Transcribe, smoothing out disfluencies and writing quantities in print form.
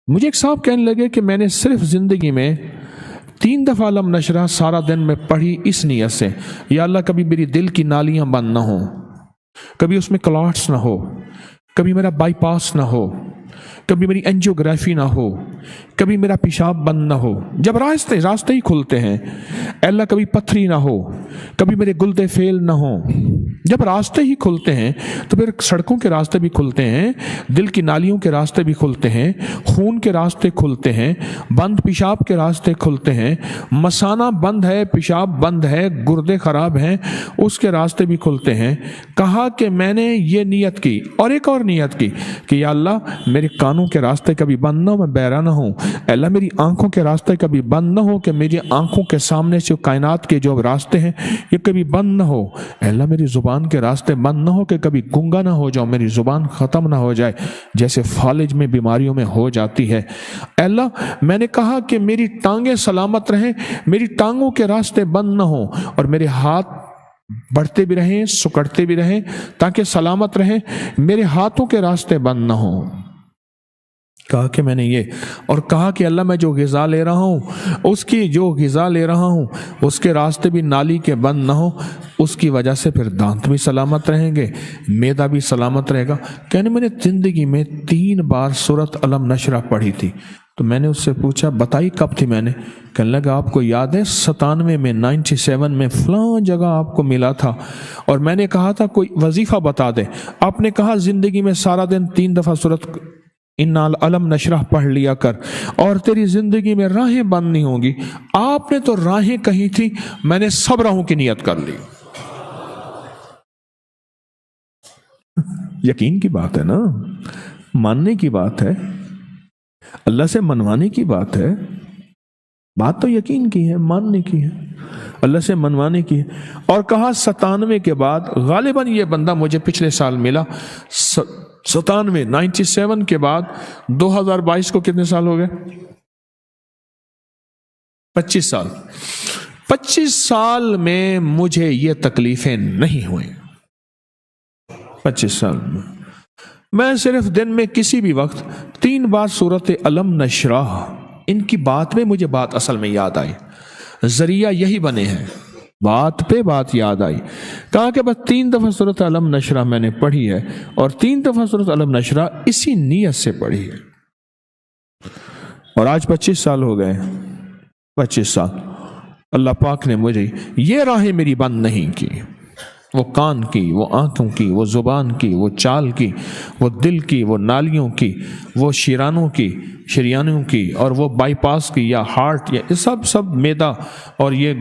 मुझे एक साहब कहने लगे कि मैंने सिर्फ ज़िंदगी में 3 दफ़ा अलम नशरा सारा दिन में पढ़ी इस नीयत से, या अल्लाह कभी मेरी दिल की नालियाँ बंद ना हो, कभी उसमें क्लॉट्स ना हो, कभी मेरा बाईपास ना हो, कभी मेरी एंजियोग्राफी ना हो, कभी मेरा पेशाब बंद ना हो। जब रास्ते ही खुलते हैं अल्लाह, कभी पथरी ना हो, कभी मेरे गुर्दे फेल ना हो। जब रास्ते ही खुलते हैं तो फिर सड़कों के रास्ते भी खुलते हैं, दिल की नालियों के रास्ते भी खुलते हैं, खून के रास्ते खुलते हैं, बंद पेशाब के रास्ते खुलते हैं, मसाना बंद है, पेशाब बंद है, गुर्दे खराब हैं, उसके रास्ते भी खुलते हैं। कहा कि मैंने ये नियत की और एक और नियत की कि या अल्लाह मेरे कानों के रास्ते कभी बंद ना हो, मैं बहरा ना हूँ। अल्लाह मेरी आंखों के रास्ते कभी बंद ना हो कि मेरी आंखों के सामने से कायनात के जो रास्ते हैं ये कभी बंद ना हो। अल्लाह मेरी जुबान के रास्ते बंद ना हो कि कभी गूंगा ना हो जाऊं, मेरी जुबान खत्म ना हो जाए जैसे फालिज में बीमारियों में हो जाती है। अल्लाह मैंने कहा कि मेरी टांगें सलामत रहें, मेरी टांगों के रास्ते बंद ना हो, और मेरे हाथ बढ़ते भी रहें, सुकड़ते भी रहें ताकि सलामत रहें, मेरे हाथों के रास्ते बंद ना हो। कहा कि मैंने ये, और कहा कि अल्लाह मैं जो ग़िज़ा ले रहा हूँ उसके रास्ते भी नाली के बंद ना हो, उसकी वजह से फिर दांत भी सलामत रहेंगे, मैदा भी सलामत रहेगा। कहने मैंने ज़िंदगी में 3 बार सूरत अलम नशरा पढ़ी थी। तो मैंने उससे पूछा बताई कब थी? मैंने कहने लगा आपको याद है 97 में 97 में फलां जगह आपको मिला था, और मैंने कहा था कोई वजीफ़ा बता दे। आपने कहा ज़िंदगी में सारा दिन 3 दफ़ा सूरत इन्ना अलम नशरा पढ़ लिया कर और तेरी जिंदगी में राहें बंद नहीं होंगी। आपने तो राहें कही थी, मैंने सब राहों की नियत कर ली। यकीन की बात है ना, मानने की बात है, अल्लाह से मनवाने की बात है। बात तो यकीन की है, मानने की है, अल्लाह से मनवाने की है। और कहा 97 के बाद गालिबन ये बंदा मुझे पिछले साल मिला, 97 के बाद 2022 को कितने साल हो गए? 25 साल। 25 साल में मुझे ये तकलीफें नहीं हुई। 25 साल में मैं सिर्फ दिन में किसी भी वक्त 3 बार सूरत अलम नशरा, इनकी बात में मुझे बात असल में याद आई, जरिया यही बने हैं, बात पे बात याद आई। कहा कि बस 3 दफ़ा सूरत अलम नशरा मैंने पढ़ी है, और 3 दफ़ा सूरत अलम नशरा इसी नीयत से पढ़ी है। और आज 25 साल हो गए, 25 साल अल्लाह पाक ने मुझे ये राहें मेरी बंद नहीं की, वो कान की, वो आंखों की, वो जुबान की, वो चाल की, वो दिल की, वो नालियों की, वो शिरानों की, शरियानों की, और वो बाईपास की या हार्ट या सब मैदा और ये